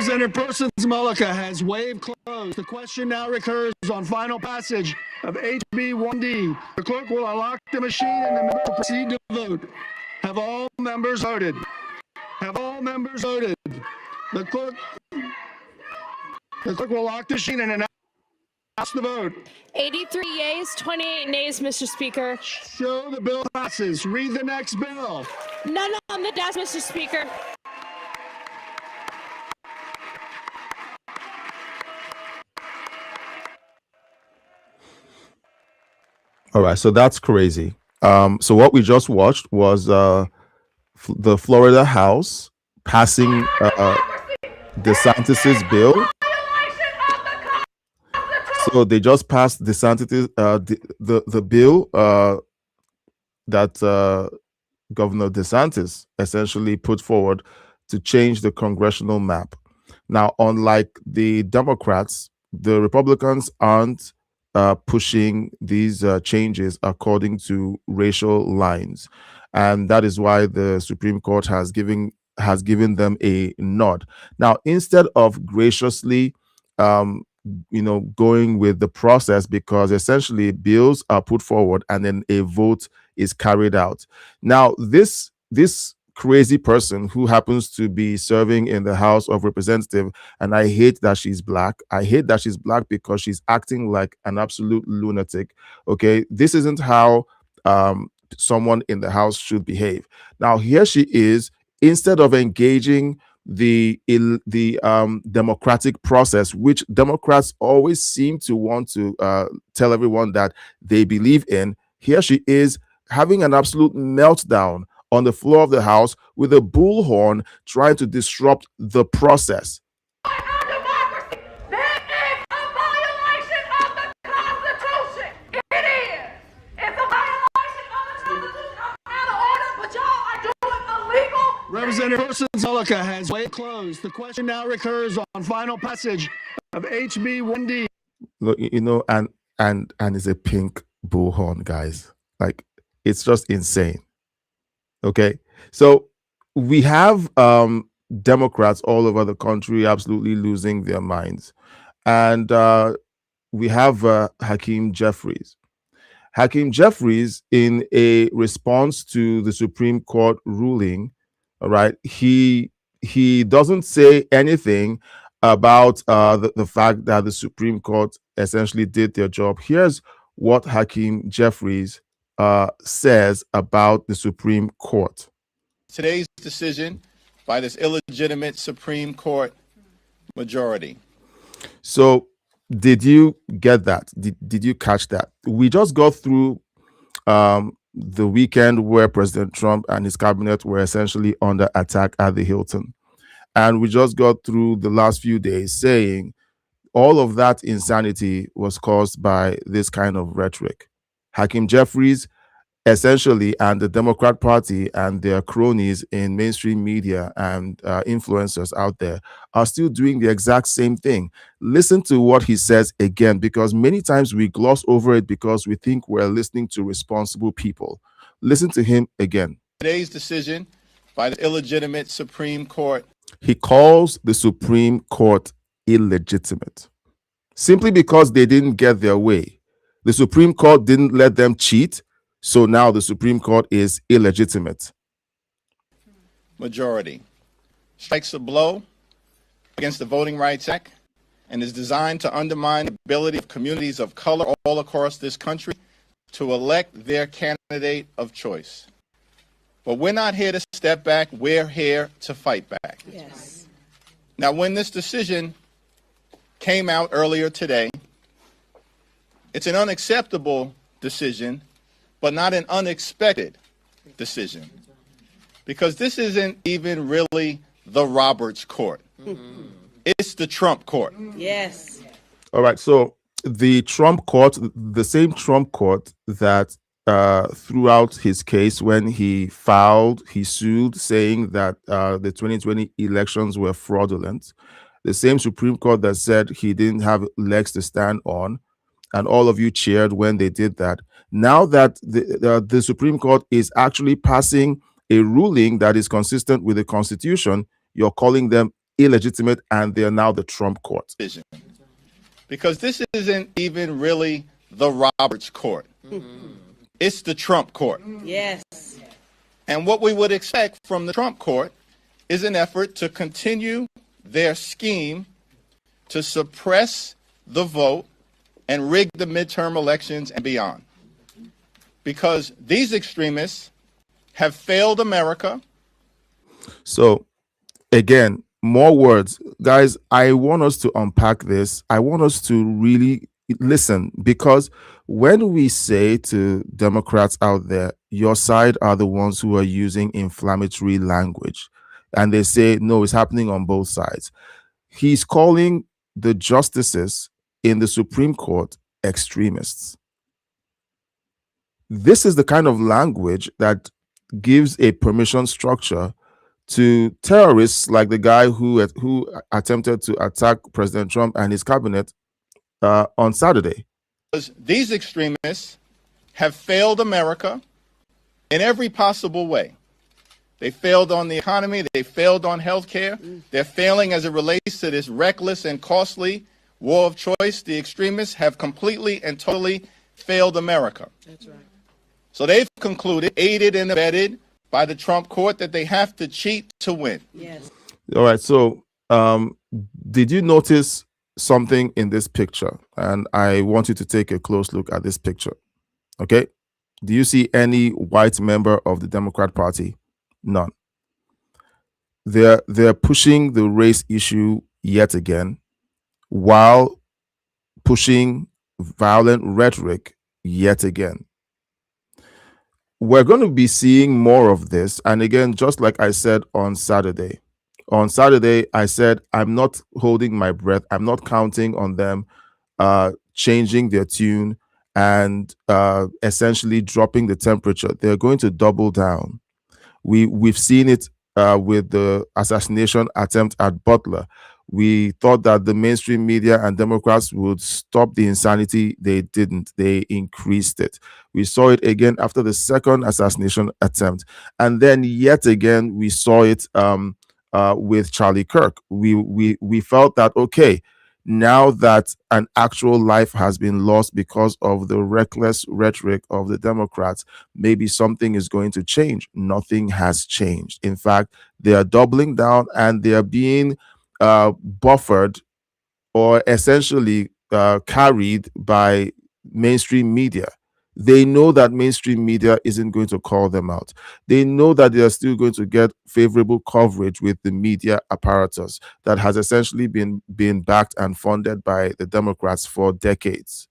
Representative Persons Mullica has waived close. The question now recurs on final passage of HB 1D. The clerk will unlock the machine and the member will proceed to vote. Have all members voted? Have all members voted? The clerk will lock the machine and announce the vote. 83 yeas, 28 nays, Mr. Speaker. Show the bill passes. Read the next bill. None on the desk, Mr. Speaker. All right, so that's crazy. So what we just watched was the Florida House passing DeSantis's bill. So they just passed DeSantis the bill that Governor DeSantis essentially put forward to change the congressional map. Now, unlike the Democrats, the Republicans aren't pushing these changes according to racial lines, and that is why the Supreme Court has given them a nod. Now, instead of graciously going with the process, because essentially bills are put forward and then a vote is carried out. Now, this crazy person who happens to be serving in the House of Representatives, and I hate that she's black. I hate that she's black because she's acting like an absolute lunatic. Okay, this isn't how someone in the House should behave. Now, here she is, instead of engaging the democratic process, which Democrats always seem to want to tell everyone that they believe in. Here she is having an absolute meltdown on the floor of the House with a bullhorn, trying to disrupt the process. Representative Persons Mullica has waived closed. The question now recurs on final passage of HB 1D. Look, and it's a pink bullhorn, guys. Like, it's just insane. Okay, so we have Democrats all over the country absolutely losing their minds, and we have Hakeem Jeffries. Hakeem Jeffries, in a response to the Supreme Court ruling, all right, he doesn't say anything about the fact that the Supreme Court essentially did their job. Here's what Hakeem Jeffries says about the Supreme Court. Today's decision by this illegitimate Supreme Court majority. So did you get that? Did you catch that? We just got through the weekend where President Trump and his cabinet were essentially under attack at the Hilton. And we just got through the last few days saying all of that insanity was caused by this kind of rhetoric. Hakeem Jeffries essentially, and the Democrat Party and their cronies in mainstream media and influencers out there are still doing the exact same thing. Listen to what he says again, because many times we gloss over it because we think we're listening to responsible people. Listen to him again. Today's decision by the illegitimate Supreme Court. He calls the Supreme Court illegitimate simply because they didn't get their way. The Supreme Court didn't let them cheat. So now the Supreme Court is illegitimate. Majority strikes a blow against the Voting Rights Act and is designed to undermine the ability of communities of color all across this country to elect their candidate of choice. But we're not here to step back. We're here to fight back. Yes. Now, when this decision came out earlier today, it's an unacceptable decision, but not an unexpected decision, because this isn't even really the Roberts Court. It's the Trump Court. Yes. All right. So the Trump Court, the same Trump Court that throughout his case when he sued, saying that the 2020 elections were fraudulent, the same Supreme Court that said he didn't have legs to stand on, and all of you cheered when they did that. Now that the Supreme Court is actually passing a ruling that is consistent with the Constitution, you're calling them illegitimate, and they're now the Trump court. Because this isn't even really the Roberts court. It's the Trump court. Yes. And what we would expect from the Trump court is an effort to continue their scheme to suppress the vote and rig the midterm elections and beyond. Because these extremists have failed America. So, again, more words. Guys, I want us to unpack this. I want us to really listen, because when we say to Democrats out there, your side are the ones who are using inflammatory language, and they say, no, it's happening on both sides. He's calling the justices in the Supreme Court extremists. This is the kind of language that gives a permission structure to terrorists like the guy who attempted to attack President Trump and his cabinet on Saturday. These extremists have failed America in every possible way. They failed on the economy. They failed on health care. They're failing as it relates to this reckless and costly war of choice. The extremists have completely and totally failed America. That's right. So they've concluded, aided and abetted by the Trump court, that they have to cheat to win. Yes. All right. So did you notice something in this picture? And I want you to take a close look at this picture. Okay. Do you see any white member of the Democrat Party? None. They're pushing the race issue yet again, while pushing violent rhetoric yet again. We're going to be seeing more of this. And again, just like I said on Saturday, I said, I'm not holding my breath. I'm not counting on them changing their tune and essentially dropping the temperature. They're going to double down. We've seen it with the assassination attempt at Butler. We thought that the mainstream media and Democrats would stop the insanity. They didn't. They increased it. We saw it again after the second assassination attempt. And then yet again, we saw it with Charlie Kirk. We felt that, okay, now that an actual life has been lost because of the reckless rhetoric of the Democrats, maybe something is going to change. Nothing has changed. In fact, they are doubling down, and they are being buffered or essentially carried by mainstream media. They know that mainstream media isn't going to call them out. They know that they are still going to get favorable coverage with the media apparatus that has essentially been backed and funded by the Democrats for decades.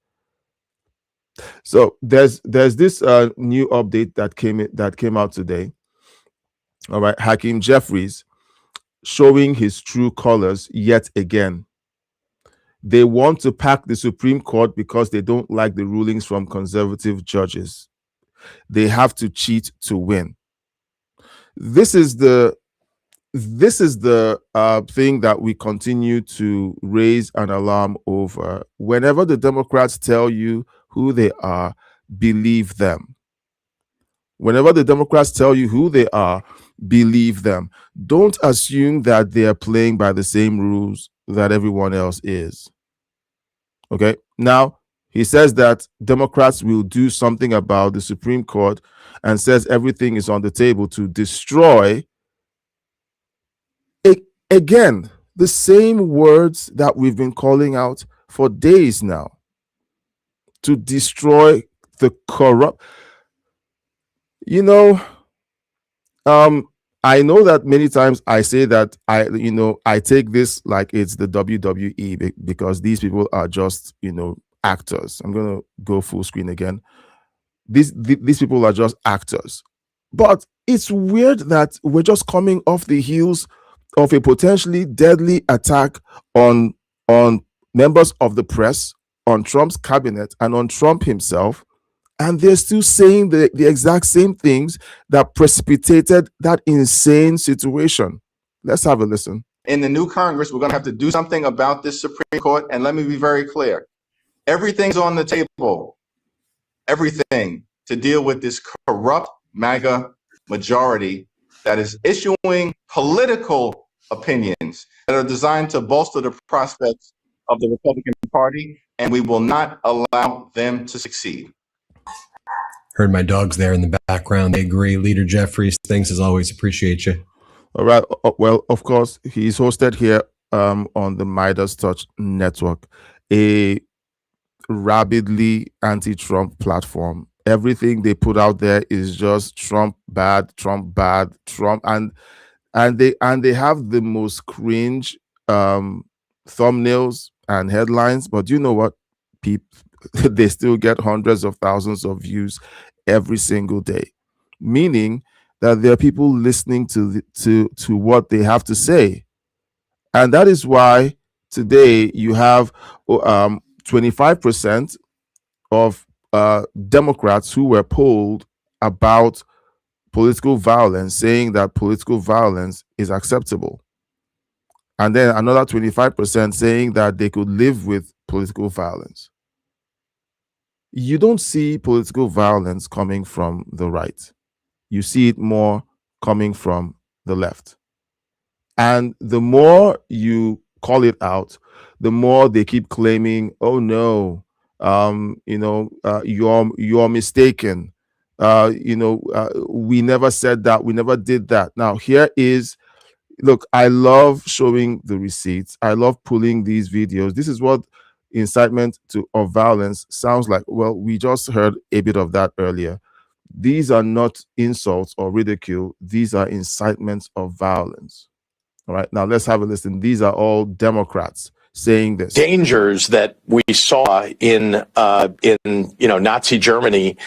So there's this new update that came out today. All right, Hakeem Jeffries showing his true colors yet again. They want to pack the Supreme Court because they don't like the rulings from conservative judges. They have to cheat to win. This is the thing that we continue to raise an alarm over. Whenever the Democrats tell you who they are, believe them. Whenever the Democrats tell you who they are, believe them. Don't assume that they are playing by the same rules that everyone else is. Okay? Now, he says that Democrats will do something about the Supreme Court and says everything is on the table to destroy, again, the same words that we've been calling out for days now. To destroy the corrupt. You know, I know that many times I say that I take this like it's the WWE because these people are just, actors. I'm going to go full screen again. These people are just actors. But it's weird that we're just coming off the heels of a potentially deadly attack on members of the press, on Trump's cabinet, and on Trump himself. And they're still saying the exact same things that precipitated that insane situation. Let's have a listen. In the new Congress, we're going to have to do something about this Supreme Court. And let me be very clear. Everything's on the table. Everything to deal with this corrupt MAGA majority that is issuing political opinions that are designed to bolster the prospects of the Republican Party, and we will not allow them to succeed. Heard my dogs there in the background. They agree. Leader Jeffries, thanks as always. Appreciate you. All right. Well, of course, he's hosted here on the Midas Touch Network, a rabidly anti-Trump platform. Everything they put out there is just Trump bad, Trump, and they have the most cringe thumbnails and headlines. But you know what? People they still get hundreds of thousands of views every single day, meaning that there are people listening to what they have to say. And that is why today you have 25% of Democrats who were polled about political violence, saying that political violence is acceptable. And then another 25% saying that they could live with political violence. You don't see political violence coming from the right. You see it more coming from the left. And the more you call it out, the more they keep claiming, oh no, you're mistaken. We never said that. We never did that. Now, look, I love showing the receipts. I love pulling these videos. This is what incitement of violence sounds like. Well, we just heard a bit of that earlier. These are not insults or ridicule. These are incitements of violence. All right, now let's have a listen. These are all Democrats saying this. Dangers that we saw in Nazi Germany,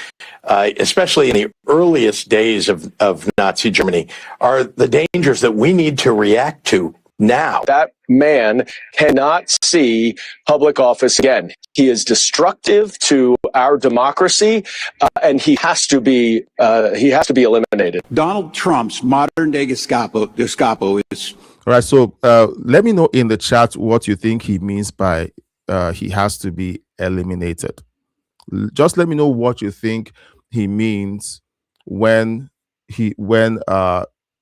especially in the earliest days of Nazi Germany, are the dangers that we need to react to now. That man cannot see public office again. He is destructive to our democracy, and he has to be eliminated. Donald Trump's modern-day Gestapo is. All right, so let me know in the chat what you think he means by he has to be eliminated. Just let me know what you think he means when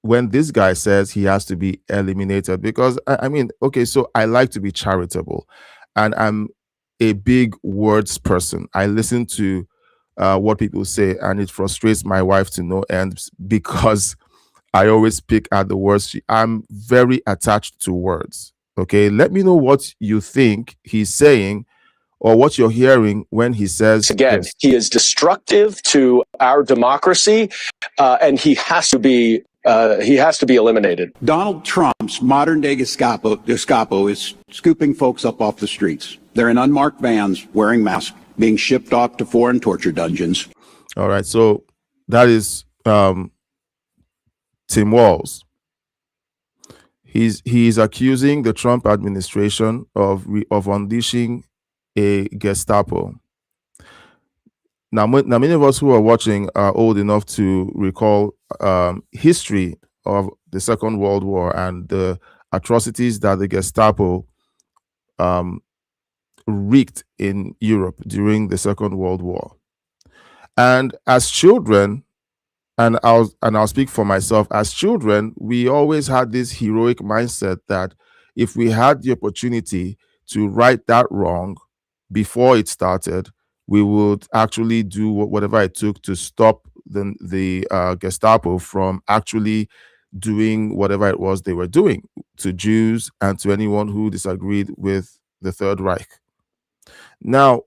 this guy says he has to be eliminated. Because I mean, okay, so I like to be charitable, and I'm a big words person. I listen to what people say, and it frustrates my wife to no end because I always pick at the words. I'm very attached to words. Okay, let me know what you think he's saying or what you're hearing when he says again this. He is destructive to our democracy, and he has to be eliminated. Donald Trump's modern-day Gestapo is scooping folks up off the streets. They're in unmarked vans, wearing masks, being shipped off to foreign torture dungeons. All right, so that is Tim Walz. He's accusing the Trump administration of unleashing a Gestapo. Now, many of us who are watching are old enough to recall history of the Second World War and the atrocities that the Gestapo wreaked in Europe during the Second World War. And as children, and I'll speak for myself, as children, we always had this heroic mindset that if we had the opportunity to right that wrong before it started, we would actually do whatever it took to stop the Gestapo from actually doing whatever it was they were doing to Jews and to anyone who disagreed with the Third Reich. Now,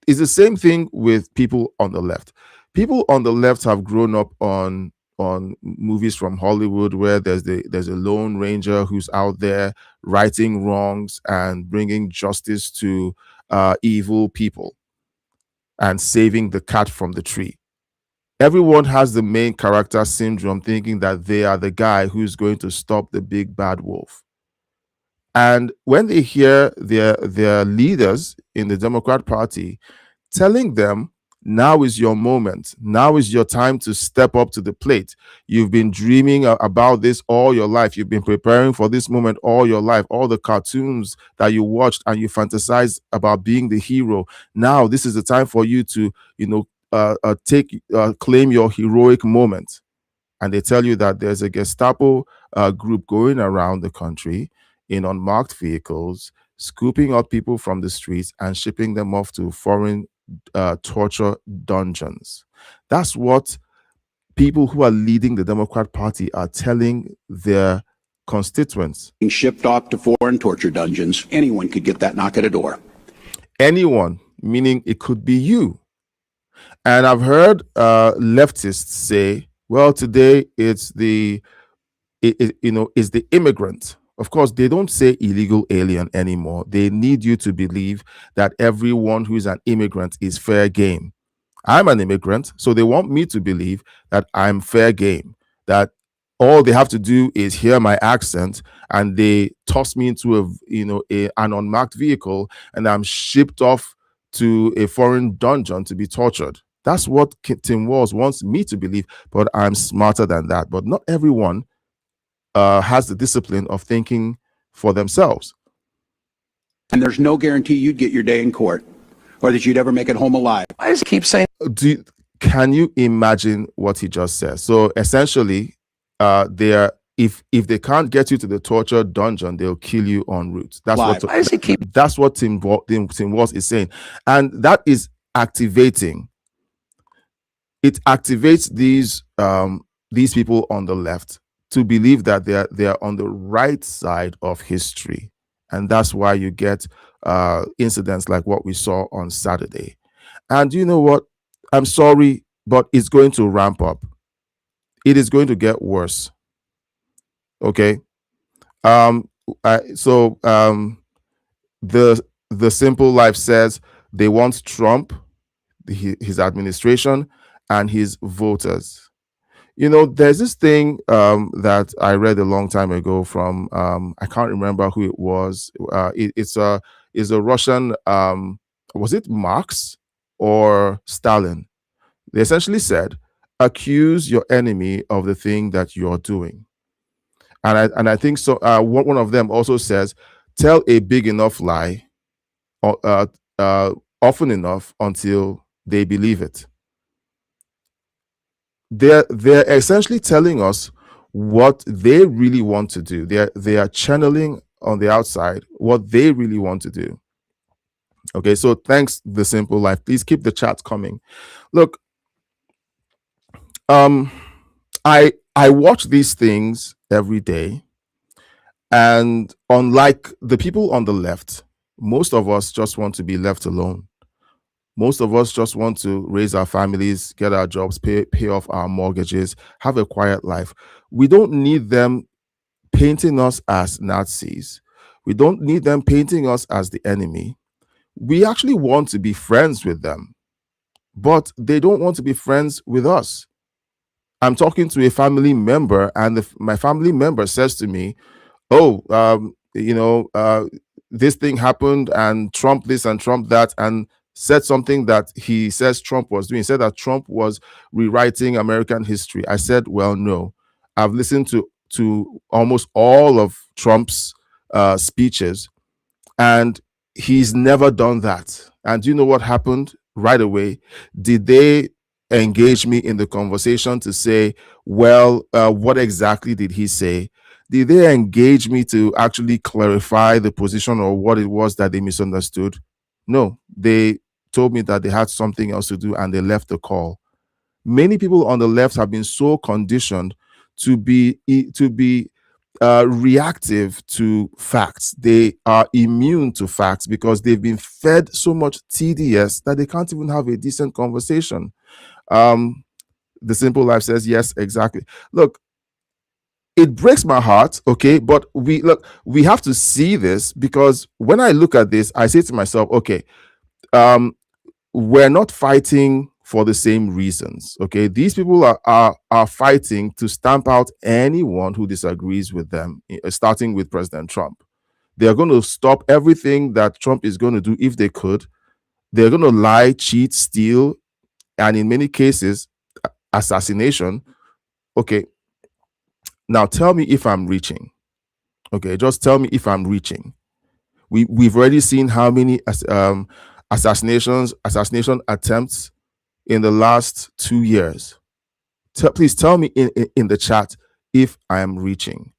it's the same thing with people on the left. People on the left have grown up on movies from Hollywood where there's a lone ranger who's out there righting wrongs and bringing justice to evil people and saving the cat from the tree. Everyone has the main character syndrome, thinking that they are the guy who's going to stop the big bad wolf. And when they hear their leaders in the Democrat Party telling them, now is your moment, now is your time to step up to the plate. You've been dreaming about this all your life. You've been preparing for this moment all your life. All the cartoons that you watched and you fantasized about being the hero. Now this is the time for you to, claim your heroic moment. and they tell you that there's a Gestapo group going around the country in unmarked vehicles, scooping up people from the streets and shipping them off to foreign torture dungeons. That's what people who are leading the Democrat Party are telling their constituents. Being shipped off to foreign torture dungeons, anyone could get that knock at a door. Anyone, meaning it could be you. And I've heard leftists say, well, today it's the immigrant. Of course, they don't say illegal alien anymore. They need you to believe that everyone who is an immigrant is fair game. I'm an immigrant, so they want me to believe that I'm fair game, that all they have to do is hear my accent and they toss me into an unmarked vehicle and I'm shipped off to a foreign dungeon to be tortured. That's what Tim Walz wants me to believe, but I'm smarter than that. But not everyone has the discipline of thinking for themselves. And there's no guarantee you'd get your day in court or that you'd ever make it home alive. Why does he keep saying? Can you imagine what he just said? So essentially, if they can't get you to the torture dungeon, they'll kill you en route. That's Why does he keep? That's what Tim Walz is saying, and that is activating. It activates these people on the left to believe that they are on the right side of history, and that's why you get incidents like what we saw on Saturday. And you know what? I'm sorry, but it's going to ramp up. It is going to get worse. Okay. The Simple Life says they want Trump, his administration, and his voters. You know, there's this thing that I read a long time ago from I can't remember who it was. It's a Russian. Was it Marx or Stalin? They essentially said, accuse your enemy of the thing that you're doing. And I think so. One of them also says, tell a big enough lie often enough until they believe it. They're essentially telling us what they really want to do. They are channeling on the outside what they really want to do. Okay, so thanks, The Simple Life. Please keep the chat coming. Look, I watch these things every day, and unlike the people on the left, most of us just want to be left alone. Most of us just want to raise our families, get our jobs, pay off our mortgages, have a quiet life. We don't need them painting us as Nazis. We don't need them painting us as the enemy. We actually want to be friends with them, but they don't want to be friends with us. I'm talking to a family member, and my family member says to me, oh, this thing happened, and Trump this and Trump that, and said something that he says Trump was doing. He said that Trump was rewriting American history. I said, well, no. I've listened to almost all of Trump's speeches, and he's never done that. And do you know what happened right away? Did they engage me in the conversation to say, well, what exactly did he say? Did they engage me to actually clarify the position or what it was that they misunderstood? No, they told me that they had something else to do and they left the call. Many people on the left have been so conditioned to be reactive to facts. They are immune to facts because they've been fed so much TDS that they can't even have a decent conversation. The Simple Life says, yes, exactly. Look, it breaks my heart, okay, but we have to see this, because when I look at this, I say to myself, okay, we're not fighting for the same reasons, okay? These people are fighting to stamp out anyone who disagrees with them, starting with President Trump. They're going to stop everything that Trump is going to do if they could. They're going to lie, cheat, steal, and in many cases, assassination. Okay, now tell me if I'm reaching. Okay, just tell me if I'm reaching. We've already seen how many assassination attempts in the last 2 years. Please tell me in the chat if I am reaching.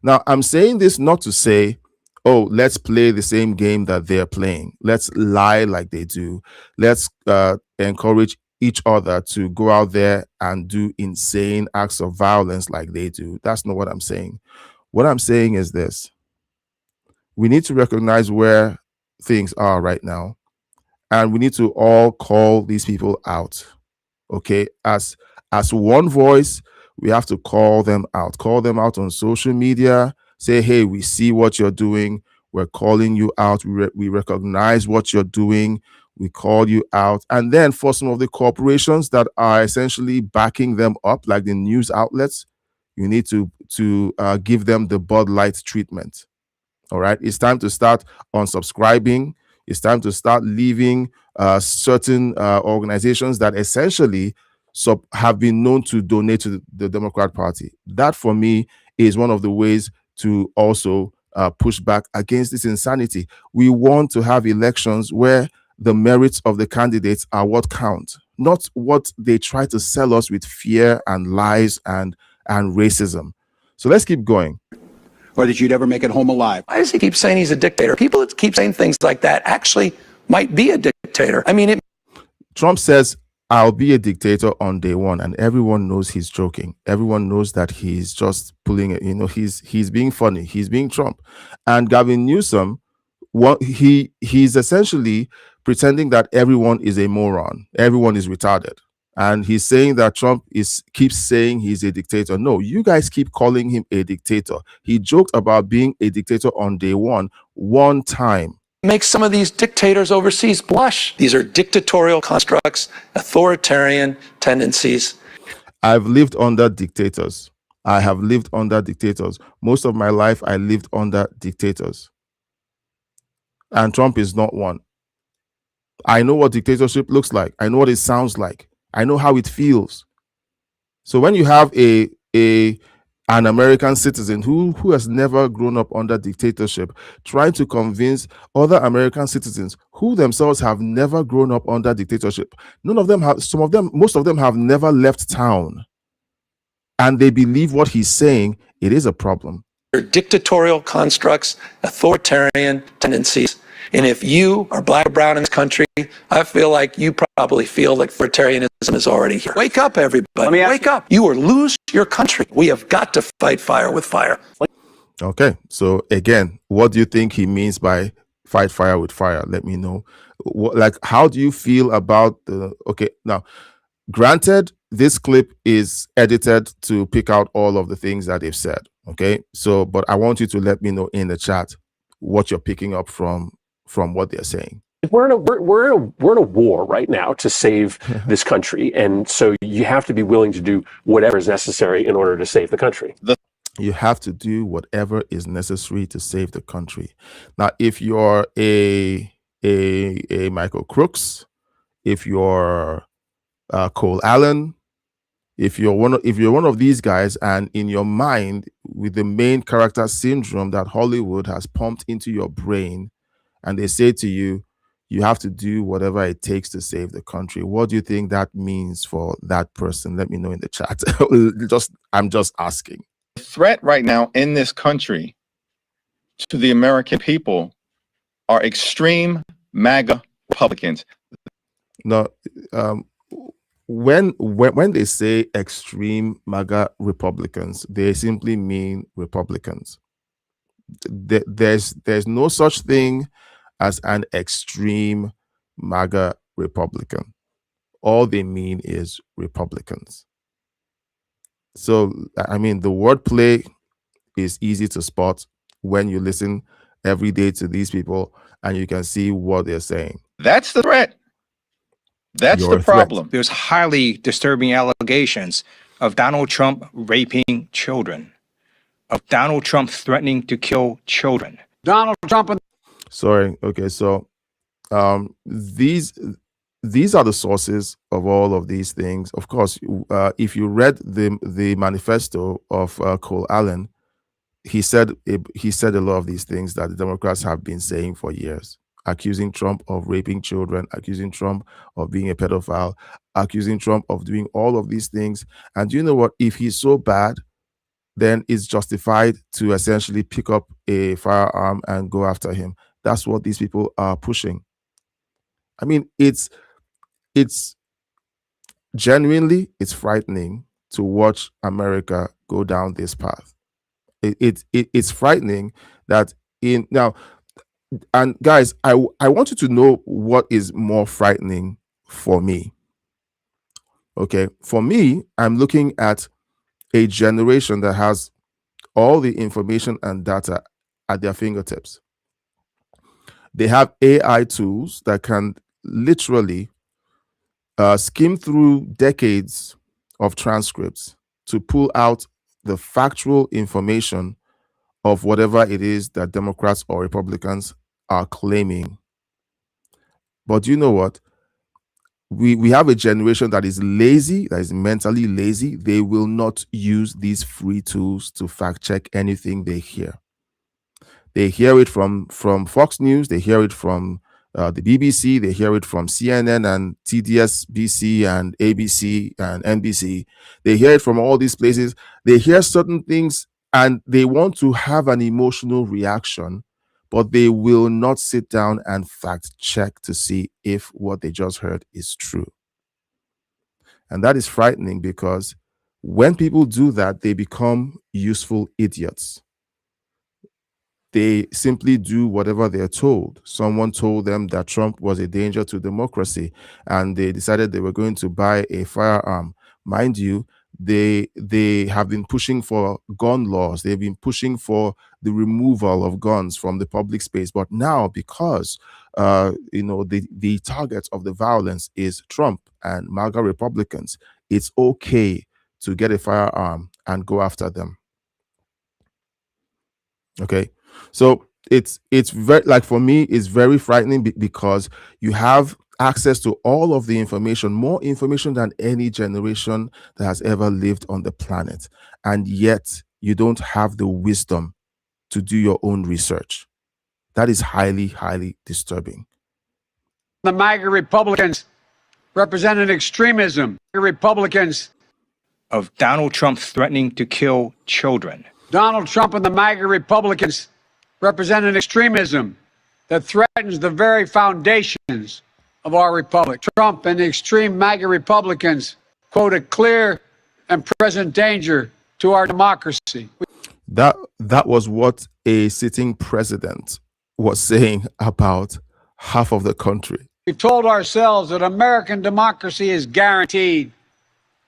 Now, I'm saying this not to say, oh, let's play the same game that they're playing. Let's lie like they do. Let's encourage each other to go out there and do insane acts of violence like they do. That's not what I'm saying. What I'm saying is this. We need to recognize where things are right now, and we need to all call these people out. Okay, as one voice, we have to call them out on social media. Say, hey, we see what you're doing. We're calling you out. We recognize what you're doing. We call you out. And then for some of the corporations that are essentially backing them up, like the news outlets, you need to give them the Bud Light treatment. All right, it's time to start unsubscribing. It's time to start leaving certain organizations that essentially have been known to donate to the Democrat Party. That, for me, is one of the ways to also push back against this insanity. We want to have elections where the merits of the candidates are what count, not what they try to sell us with fear and lies and racism. So let's keep going. Or that you'd ever make it home alive. Why does he keep saying he's a dictator? People that keep saying things like that actually might be a dictator. I mean, Trump says, I'll be a dictator on day one, and everyone knows he's joking. Everyone knows that he's just pulling it. He's being funny. He's being Trump. And Gavin Newsom, he's essentially pretending that everyone is a moron. Everyone is retarded. And he's saying that Trump keeps saying he's a dictator. No, you guys keep calling him a dictator. He joked about being a dictator on day one time. makes some of these dictators overseas blush. These are dictatorial constructs, authoritarian tendencies. I've lived under dictators. I have lived under dictators. Most of my life, I lived under dictators. And Trump is not one. I know what dictatorship looks like. I know what it sounds like. I know how it feels. So when you have an American citizen who has never grown up under dictatorship trying to convince other American citizens who themselves have never grown up under dictatorship, most of them have never left town, and they believe what he's saying, it is a problem. They're dictatorial constructs, authoritarian tendencies. And if you are black or brown in this country, I feel like you probably feel that authoritarianism is already here. Wake up, everybody. Wake up. You will lose your country. We have got to fight fire with fire. Okay. So again, what do you think he means by fight fire with fire? Let me know. How do you feel about okay, now, granted, this clip is edited to pick out all of the things that they've said. Okay. So, but I want you to let me know in the chat what you're picking up from what they're saying. We're in a war right now to save this country, and so you have to be willing to do whatever is necessary in order to save the country. You have to do whatever is necessary to save the country. Now, if you're a Michael Crooks, if you're Cole Allen, if you're one of these guys, and in your mind, with the main character syndrome that Hollywood has pumped into your brain, and they say to you, you have to do whatever it takes to save the country. What do you think that means for that person? Let me know in the chat. I'm just asking. The threat right now in this country to the American people are extreme MAGA Republicans. No, when they say extreme MAGA Republicans, they simply mean Republicans. There's no such thing as an extreme MAGA Republican. All they mean is Republicans. So, I mean, the wordplay is easy to spot when you listen every day to these people and you can see what they're saying. That's the threat. That's the problem. There's highly disturbing allegations of Donald Trump raping children, of Donald Trump threatening to kill children. Donald Trump and Sorry. Okay. So these are the sources of all of these things. Of course, if you read the manifesto of Cole Allen, he said a lot of these things that the Democrats have been saying for years. accusing Trump of raping children, accusing Trump of being a pedophile, accusing Trump of doing all of these things. And you know what? If he's so bad, then it's justified to essentially pick up a firearm and go after him. That's what these people are pushing. I mean, it's genuinely, it's frightening to watch America go down this path. It's frightening that now, and guys, I want you to know what is more frightening for me. Okay, for me, I'm looking at a generation that has all the information and data at their fingertips. They have AI tools that can literally skim through decades of transcripts to pull out the factual information of whatever it is that Democrats or Republicans are claiming. But you know what? We have a generation that is lazy, that is mentally lazy. They will not use these free tools to fact check anything they hear. They hear it from Fox News, they hear it from the BBC, they hear it from CNN and TDS, BC and ABC and NBC. They hear it from all these places. They hear certain things and they want to have an emotional reaction, but they will not sit down and fact check to see if what they just heard is true. And that is frightening because when people do that, they become useful idiots. They simply do whatever they're told. Someone told them that Trump was a danger to democracy, and they decided they were going to buy a firearm. Mind you, they have been pushing for gun laws. They've been pushing for the removal of guns from the public space. But now, because the target of the violence is Trump and MAGA Republicans, it's okay to get a firearm and go after them. Okay. So it's very, like, for me, it's very frightening because you have access to all of the information, more information than any generation that has ever lived on the planet. And yet you don't have the wisdom to do your own research. That is highly, highly disturbing. The MAGA Republicans represented extremism. The Republicans of Donald Trump threatening to kill children. Donald Trump and the MAGA Republicans represent an extremism that threatens the very foundations of our republic. Trump and the extreme MAGA Republicans quote a clear and present danger to our democracy. That was what a sitting president was saying about half of the country. We've told ourselves that American democracy is guaranteed,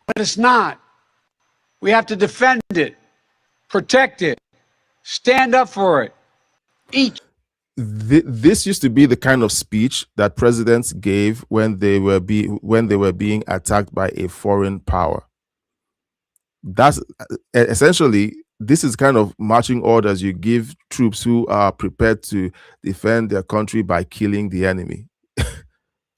but it's not. We have to defend it, protect it, stand up for it. This used to be the kind of speech that presidents gave when they were being attacked by a foreign power. That's essentially, this is kind of marching orders you give troops who are prepared to defend their country by killing the enemy.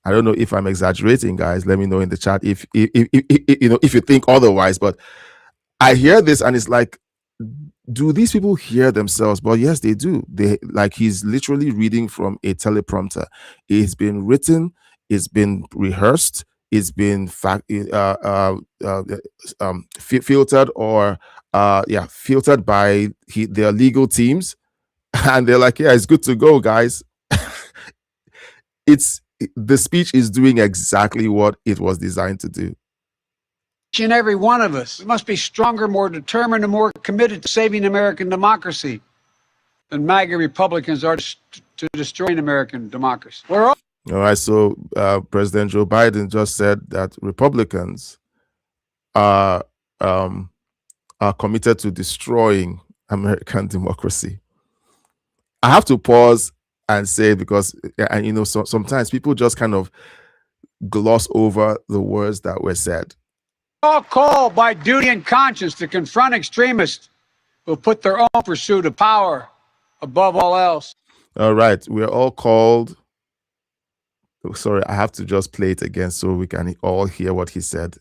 I don't know if I'm exaggerating, guys. Let me know in the chat if you think otherwise. But I hear this and it's like, do these people hear themselves? But yes, they do. He's literally reading from a teleprompter. It's been written, it's been rehearsed, it's been filtered filtered by their legal teams, and they're like, yeah, it's good to go, guys. The speech is doing exactly what it was designed to do. Each and every one of us, we must be stronger, more determined, and more committed to saving American democracy than MAGA Republicans are to destroying American democracy. All right, so President Joe Biden just said that Republicans are committed to destroying American democracy. I have to pause and say, because sometimes people just kind of gloss over the words that were said. All called by duty and conscience to confront extremists who put their own pursuit of power above all else. All right, we're all called. Sorry, I have to just play it again so we can all hear what he said,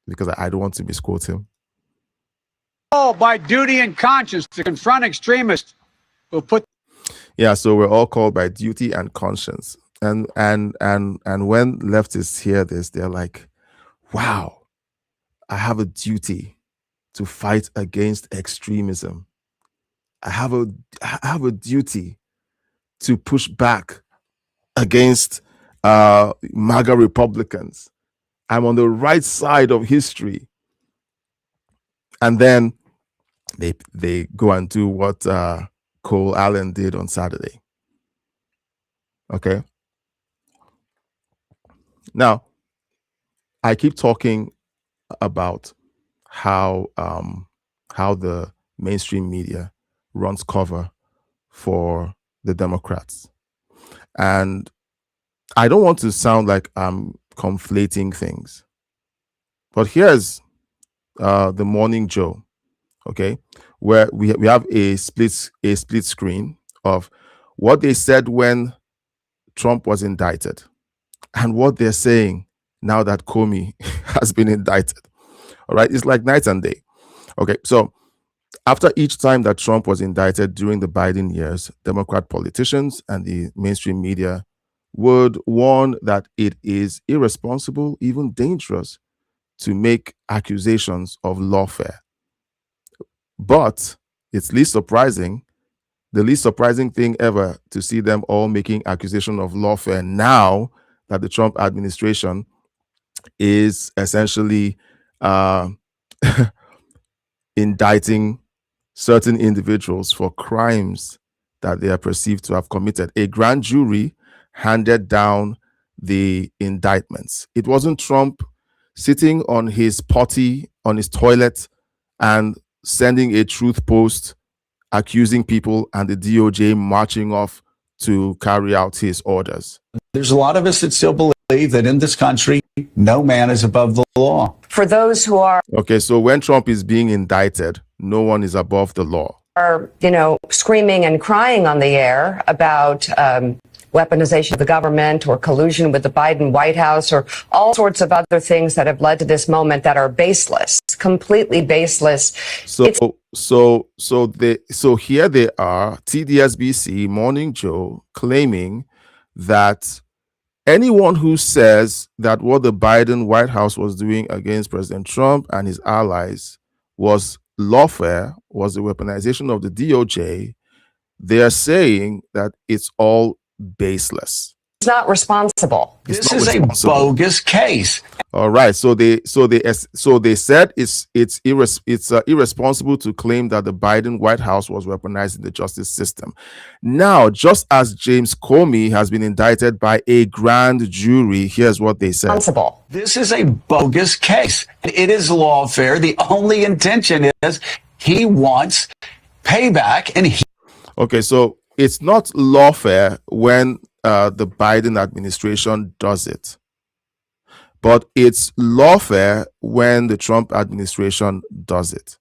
because I don't want to misquote him. All by duty and conscience to confront extremists who put. Yeah, so we're all called by duty and conscience. And when leftists hear this, they're like, wow, I have a duty to fight against extremism. I have a duty to push back against MAGA Republicans. I'm on the right side of history. And then they go and do what Cole Allen did on Saturday. Okay. Now, I keep talking about how the mainstream media runs cover for the Democrats. And I don't want to sound like I'm conflating things. But here's the Morning Joe, okay, where we have a split screen of what they said when Trump was indicted and what they're saying now that Comey has been indicted. All right, it's like night and day. Okay, so after each time that Trump was indicted during the Biden years, Democrat politicians and the mainstream media would warn that it is irresponsible, even dangerous, to make accusations of lawfare. But it's least surprising, the least surprising thing ever, to see them all making accusation of lawfare now that the Trump administration is essentially indicting certain individuals for crimes that they are perceived to have committed. A grand jury handed down the indictments. It wasn't Trump sitting on his potty, on his toilet, and sending a truth post accusing people and the DOJ marching off to carry out his orders. There's a lot of us that still believe that in this country, no man is above the law. For those who are, Okay, so when Trump is being indicted, no one is above the law. screaming and crying on the air about weaponization of the government or collusion with the Biden White House or all sorts of other things that have led to this moment that are baseless, completely baseless. So here they are, TDSBC, Morning Joe, claiming that anyone who says that what the Biden White House was doing against President Trump and his allies was lawfare, was the weaponization of the DOJ, they are saying that it's all baseless. It's not responsible. This is a bogus case. All right, so they said it's irresponsible to claim that the Biden White House was weaponizing the justice system. Now, just as James Comey has been indicted by a grand jury, here's what they said. Responsible. This is a bogus case. It is lawfare. The only intention is he wants payback, and he. Okay, so it's not lawfare when the Biden administration does it, but it's lawfare when the Trump administration does it.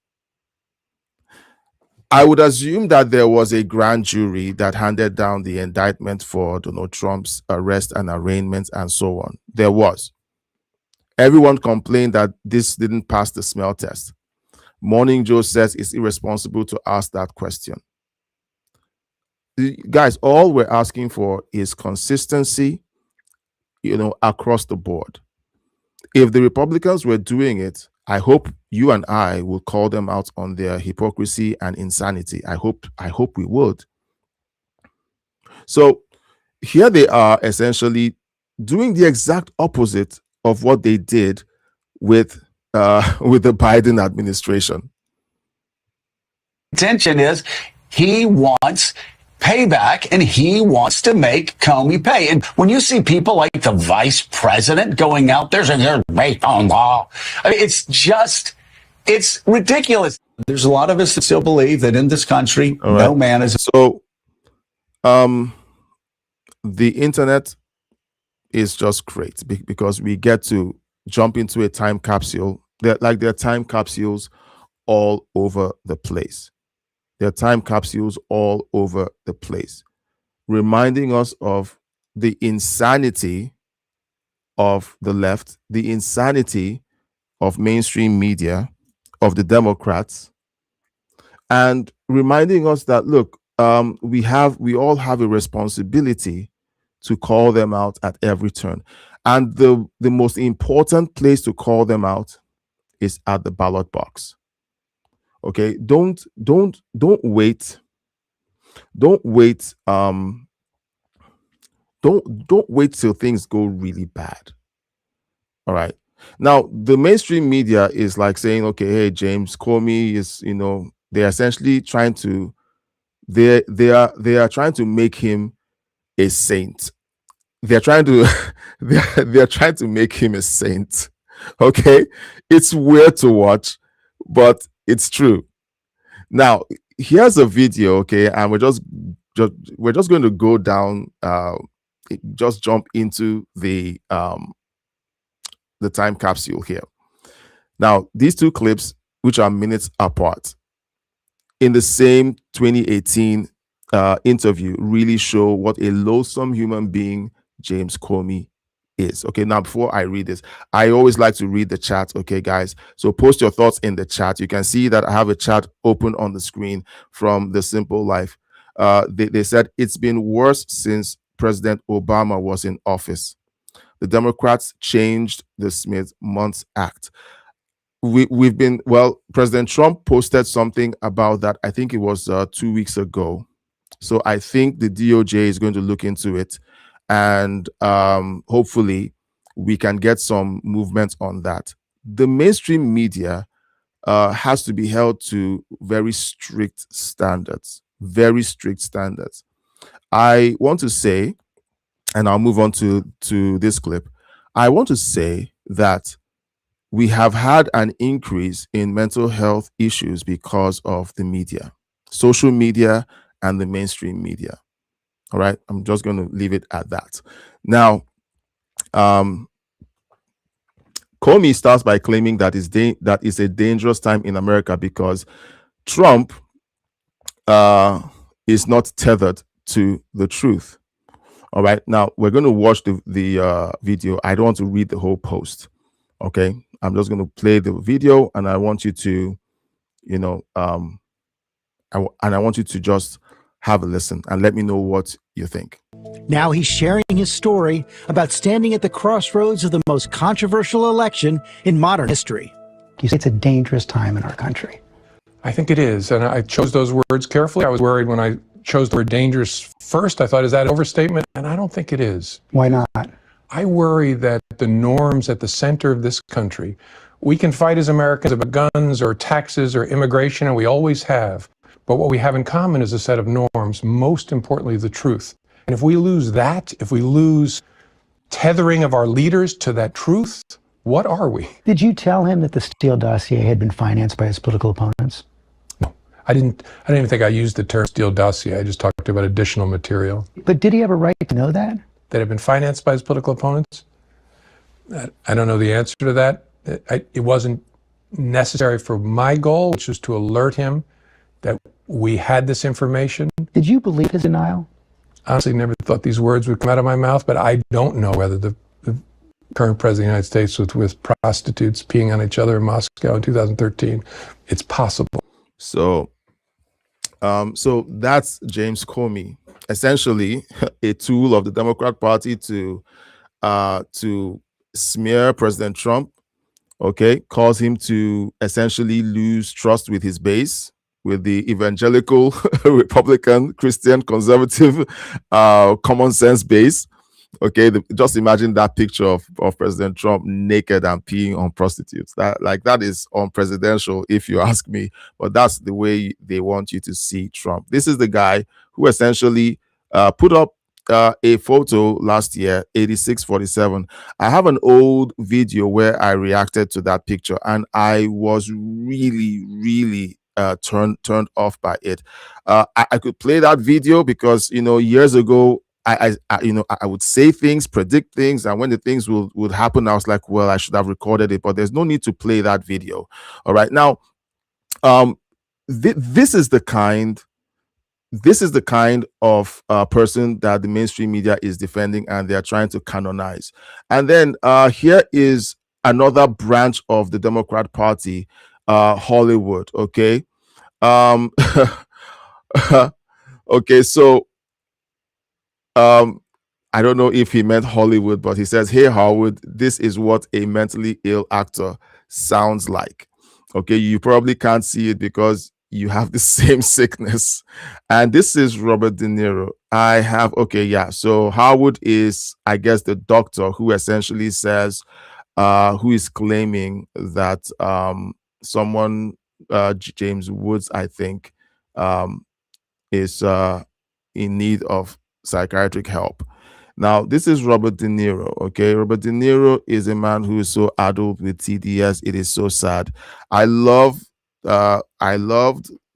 I would assume that there was a grand jury that handed down the indictment for Donald Trump's arrest and arraignment and so on. There was. Everyone complained that this didn't pass the smell test. Morning Joe says it's irresponsible to ask that question. Guys, all we're asking for is consistency, across the board. If the Republicans were doing it, I hope you and I will call them out on their hypocrisy and insanity. I hope we would. So here they are essentially doing the exact opposite of what they did with the Biden administration. Intention is he wants payback, and he wants to make Comey pay. And when you see people like the vice president going out there saying they're based on law, I mean, it's ridiculous. There's a lot of us that still believe that in this country, no man is. So, the internet is just great because we get to jump into a time capsule. There are time capsules all over the place. There are time capsules all over the place, reminding us of the insanity of the left, the insanity of mainstream media, of the Democrats, and reminding us that, look, we all have a responsibility to call them out at every turn. And the most important place to call them out is at the ballot box. Okay, don't wait. Don't wait. Don't wait till things go really bad. All right. Now, the mainstream media is like saying, okay, hey, James Comey is, they're essentially trying to they are trying to make him a saint. They're trying to they're trying to make him a saint. Okay? It's weird to watch, but it's true. Now, here's a video, okay, and we're just going to go down, just jump into the time capsule here. Now, these two clips, which are minutes apart, in the same 2018 interview, really show what a loathsome human being James Comey is. Okay, now before I read this, I always like to read the chat. Okay, guys, so post your thoughts in the chat. You can see that I have a chat open on the screen from The Simple Life. They said it's been worse since President Obama was in office. The Democrats changed the Smith-Mundt Act. We've been, President Trump posted something about that. I think it was 2 weeks ago. So I think the DOJ is going to look into it, and hopefully we can get some movement on that. The mainstream media has to be held to very strict standards. I want to say, and I'll move on to this clip. I want to say that we have had an increase in mental health issues because of the media, social media, and the mainstream media. All right, I'm just going to leave it at that. Now, Comey starts by claiming that is a dangerous time in America because Trump is not tethered to the truth. All right, now we're going to watch the video. I don't want to read the whole post. Okay, I'm just going to play the video, and I want you to, I want you to just have a listen and let me know what you think. Now he's sharing his story about standing at the crossroads of the most controversial election in modern history. You say it's a dangerous time in our country. I think it is, and I chose those words carefully. I was worried when I chose the word dangerous first. I thought, is that an overstatement? And I don't think it is. Why not? I worry that the norms at the center of this country, we can fight as Americans about guns or taxes or immigration, and we always have. But what we have in common is a set of norms, most importantly, the truth. And if we lose that, if we lose tethering of our leaders to that truth, what are we? Did you tell him that the Steele dossier had been financed by his political opponents? No, I didn't even think I used the term Steele dossier. I just talked about additional material. But did he have a right to know that? That had been financed by his political opponents? I don't know the answer to that. It wasn't necessary for my goal, which was to alert him that we had this information. Did you believe his denial? Honestly, never thought these words would come out of my mouth, but I don't know whether the current president of the United States was with prostitutes peeing on each other in Moscow in 2013. It's possible. So that's James Comey, essentially a tool of the Democrat Party to smear President Trump, okay, cause him to essentially lose trust with his base, with the evangelical, Republican, Christian, conservative, common sense base. Okay, just imagine that picture of President Trump naked and peeing on prostitutes. That is unpresidential, if you ask me. But that's the way they want you to see Trump. This is the guy who essentially put up a photo last year, 8647. I have an old video where I reacted to that picture, and I was really turned off by it. I could play that video because years ago I would say things, predict things, and when the things would happen, I was like, well, I should have recorded it, but there's no need to play that video. All right, now this is the kind of person that the mainstream media is defending, and they are trying to canonize. And then here is another branch of the Democrat Party, Hollywood. Okay, Okay, so I don't know if he meant Hollywood, but he says, "Hey Howard, this is what a mentally ill actor sounds like." Okay, you probably can't see it because you have the same sickness. And this is Robert De Niro. So Howard is, I guess, the doctor who essentially says, who is claiming that someone, James Woods, I think, is in need of psychiatric help. Now, this is Robert De Niro. Okay, Robert De Niro is a man who is so addled with TDS. It is so sad. I loved Robert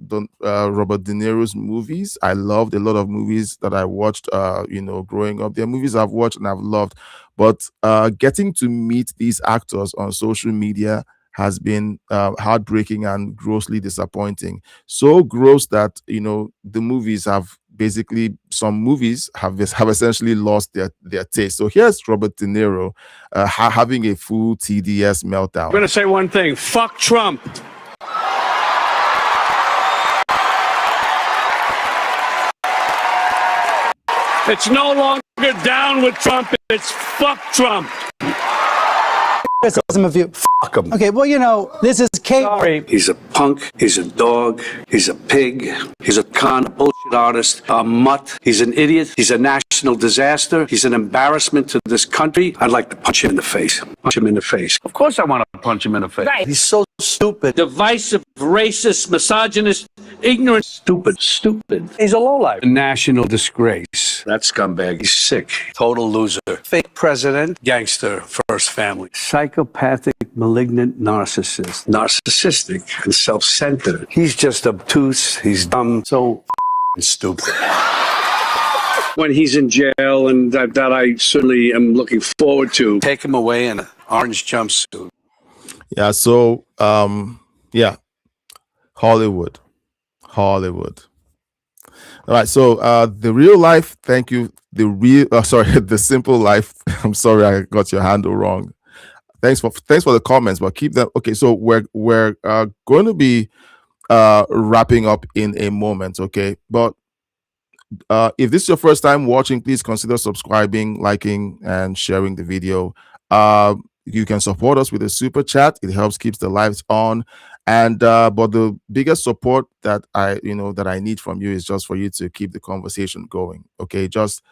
De Niro's movies. I loved a lot of movies that I watched. Growing up, there are movies I've watched and I've loved. But getting to meet these actors on social media has been heartbreaking and grossly disappointing. So gross that the movies have basically, some movies have essentially lost their taste. So here's Robert De Niro having a full TDS meltdown. I'm going to say one thing. Fuck Trump. It's no longer down with Trump. It's fuck Trump. Criticism of you. Fuck him. Okay, well, this is Kate. Sorry. He's a punk. He's a dog. He's a pig. He's a con, a bullshit artist, a mutt. He's an idiot. He's a national disaster. He's an embarrassment to this country. I'd like to punch him in the face. Punch him in the face. Of course I want to punch him in the face. Right. He's so stupid. Divisive, racist, misogynist, ignorant, stupid. He's a lowlife. A national disgrace. That scumbag. He's sick. Total loser. Fake president. Gangster. First family. Psychopathic, malignant narcissist. Narcissistic and self-centered. He's just obtuse. He's dumb. So stupid. When he's in jail, and that I certainly am looking forward to. Take him away in an orange jumpsuit. Yeah, so Hollywood. All right, so the real life, thank you. The simple life. I'm sorry I got your handle wrong. Thanks for the comments, but keep them. Okay, so we're going to be wrapping up in a moment, okay? But if this is your first time watching, please consider subscribing, liking, and sharing the video. You can support us with a super chat. It helps keeps the lights on. And but the biggest support that I need from you is just for you to keep the conversation going. Okay, just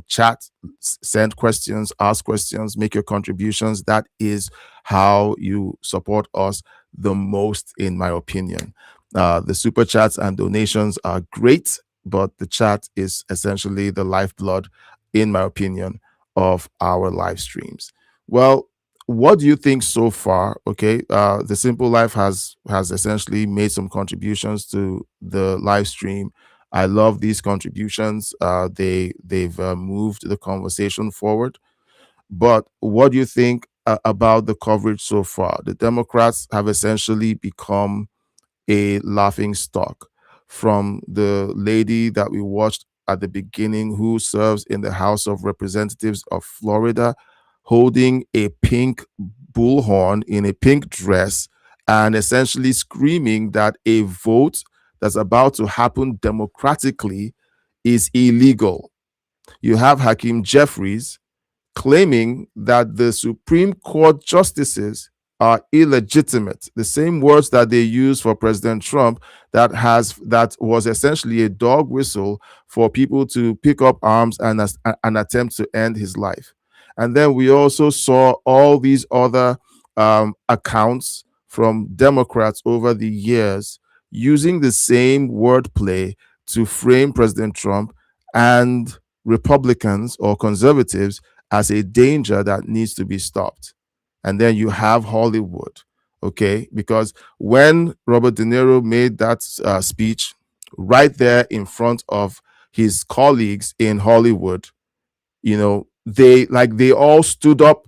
chat, send questions, ask questions, make your contributions. That is how you support us the most, in my opinion. The super chats and donations are great, but the chat is essentially the lifeblood, in my opinion, of our live streams. Well, what do you think so far? Okay, The Simple Life has essentially made some contributions to the live stream. I love these contributions. They've moved the conversation forward. But what do you think about the coverage so far? The Democrats have essentially become a laughing stock, from the lady that we watched at the beginning, who serves in the House of Representatives of Florida, holding a pink bullhorn in a pink dress and essentially screaming that a vote that's about to happen democratically is illegal. You have Hakeem Jeffries claiming that the Supreme Court justices are illegitimate, the same words that they use for President Trump, that was essentially a dog whistle for people to pick up arms and attempt to end his life. And then we also saw all these other accounts from Democrats over the years using the same wordplay to frame President Trump and Republicans or conservatives as a danger that needs to be stopped. And then you have Hollywood, okay? Because when Robert De Niro made that speech right there in front of his colleagues in Hollywood, they all stood up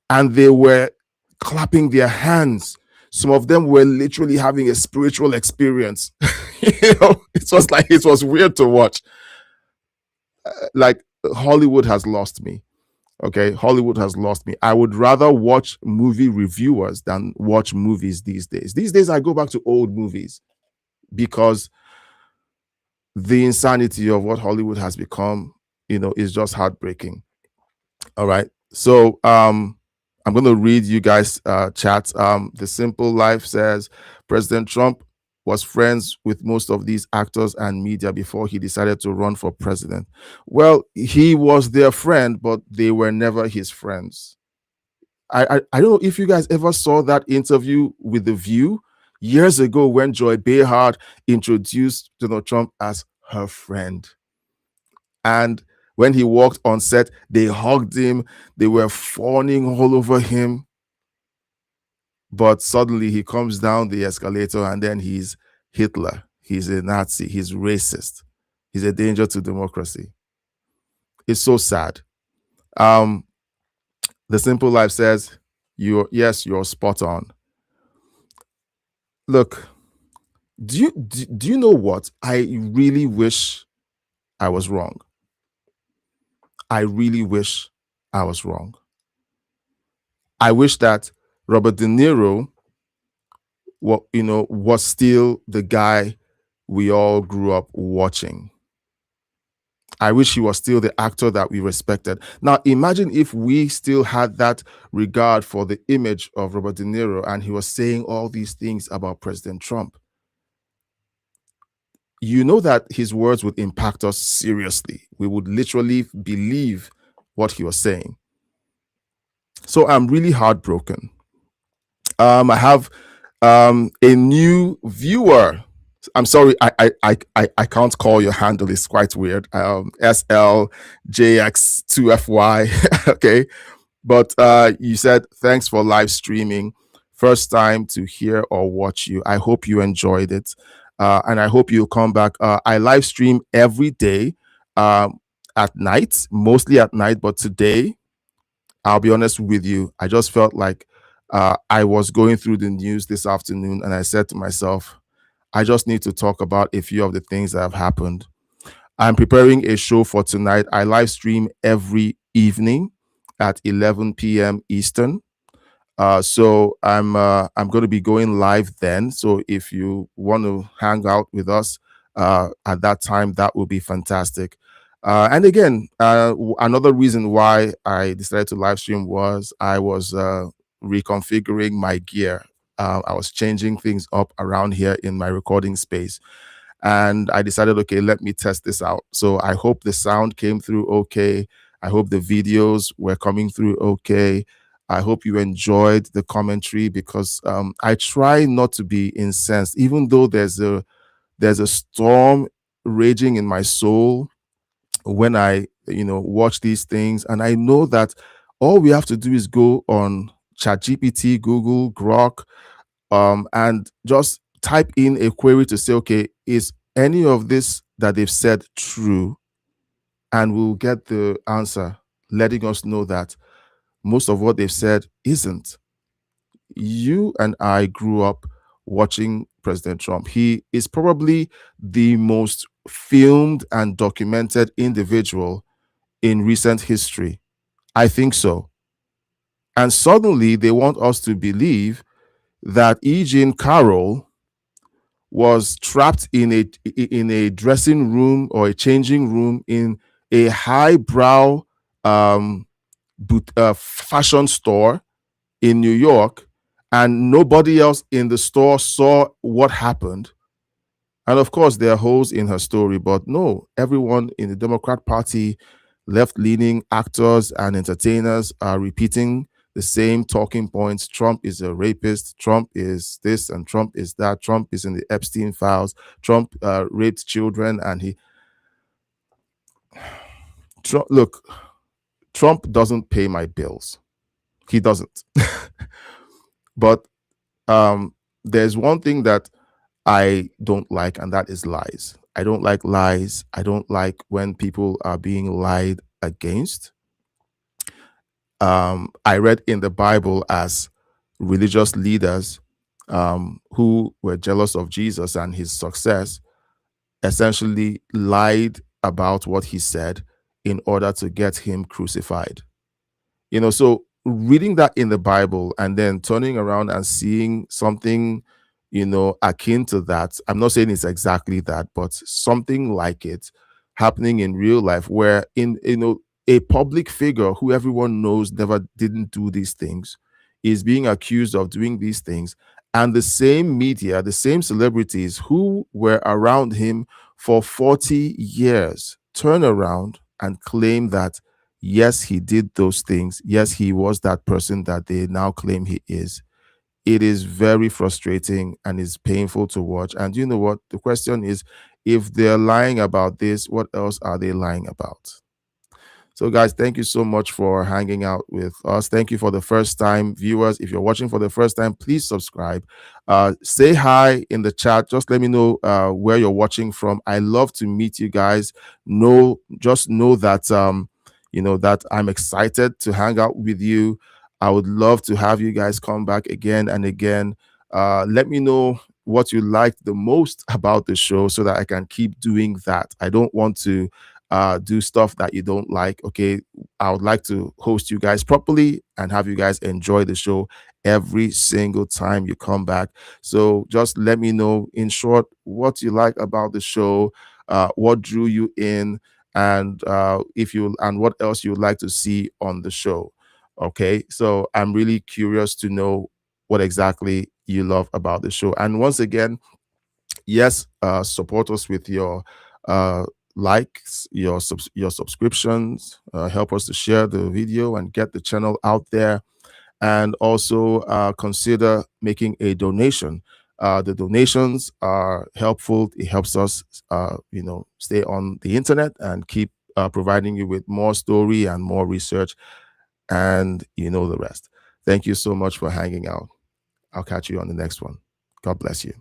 and they were clapping their hands. Some of them were literally having a spiritual experience. It was weird to watch. Hollywood has lost me. Okay, Hollywood has lost me. I would rather watch movie reviewers than watch movies these days. These days, I go back to old movies because the insanity of what Hollywood has become, is just heartbreaking. All right. So I'm going to read you guys chat. The Simple Life says President Trump was friends with most of these actors and media before he decided to run for president. Well, he was their friend, but they were never his friends. I don't know if you guys ever saw that interview with The View years ago when Joy Behar introduced Donald Trump as her friend. And when he walked on set, they hugged him. They were fawning all over him. But suddenly he comes down the escalator and then he's Hitler. He's a Nazi. He's racist. He's a danger to democracy. It's so sad. The Simple Life says, you're spot on. Look, do you know what? I really wish I was wrong. I really wish I was wrong. I wish that Robert De Niro, was still the guy we all grew up watching. I wish he was still the actor that we respected. Now, imagine if we still had that regard for the image of Robert De Niro and he was saying all these things about President Trump. You know that his words would impact us seriously. We would literally believe what he was saying. So I'm really heartbroken. I have a new viewer. I'm sorry, I can't call your handle. It's quite weird. SLJX2FY. Okay. But you said, thanks for live streaming. First time to hear or watch you. I hope you enjoyed it. And I hope you'll come back. I live stream every day at night, mostly at night. But today, I'll be honest with you, I just felt like I was going through the news this afternoon and I said to myself, I just need to talk about a few of the things that have happened. I'm preparing a show for tonight. I live stream every evening at 11 p.m. Eastern. So I'm going to be going live then. So if you want to hang out with us at that time, that will be fantastic. And again, another reason why I decided to live stream was I was reconfiguring my gear. I was changing things up around here in my recording space. And I decided, okay, let me test this out. So I hope the sound came through okay. I hope the videos were coming through okay. I hope you enjoyed the commentary because I try not to be incensed, even though there's a storm raging in my soul when I watch these things. And I know that all we have to do is go on ChatGPT, Google, Grok, and just type in a query to say, okay, is any of this that they've said true? And we'll get the answer, letting us know that most of what they've said isn't. You and I grew up watching President Trump. He is probably the most filmed and documented individual in recent history. I think so. And suddenly they want us to believe that E. Jean Carroll was trapped in a dressing room or a changing room in a highbrow fashion store in New York, and nobody else in the store saw what happened. And of course, there are holes in her story, but no, everyone in the Democrat Party, left-leaning actors and entertainers are repeating the same talking points. Trump is a rapist. Trump is this and Trump is that. Trump is in the Epstein files. Trump raped children and look, Trump doesn't pay my bills. He doesn't. But there's one thing that I don't like, and that is lies. I don't like lies. I don't like when people are being lied against. I read in the Bible as religious leaders who were jealous of Jesus and his success essentially lied about what he said in order to get him crucified. So reading that in the Bible and then turning around and seeing something, akin to that. I'm not saying it's exactly that, but something like it happening in real life, where a public figure who everyone knows didn't do these things is being accused of doing these things, and the same media, the same celebrities who were around him for 40 years turn around and claim that yes, he did those things, yes, he was that person that they now claim he is. It is very frustrating and is painful to watch. And you know what? The question is, if they're lying about this, what else are they lying about? So guys, thank you so much for hanging out with us. Thank you for the first time viewers. If you're watching for the first time, please subscribe. Say hi in the chat. Just let me know where you're watching from. I love to meet you guys. Just know that that I'm excited to hang out with you. I would love to have you guys come back again and again. Let me know what you liked the most about the show so that I can keep doing that. I don't want to do stuff that you don't like. Okay, I would like to host you guys properly and have you guys enjoy the show every single time you come back. So just let me know, in short, what you like about the show, what drew you in, and what else you would like to see on the show. Okay, so I'm really curious to know what exactly you love about the show. And once again, yes, support us with your likes, your subscriptions, help us to share the video and get the channel out there, and also consider making a donation. The donations are helpful. It helps us stay on the internet and keep providing you with more story and more research, and the rest. Thank you so much for hanging out. I'll catch you on the next one. God bless you.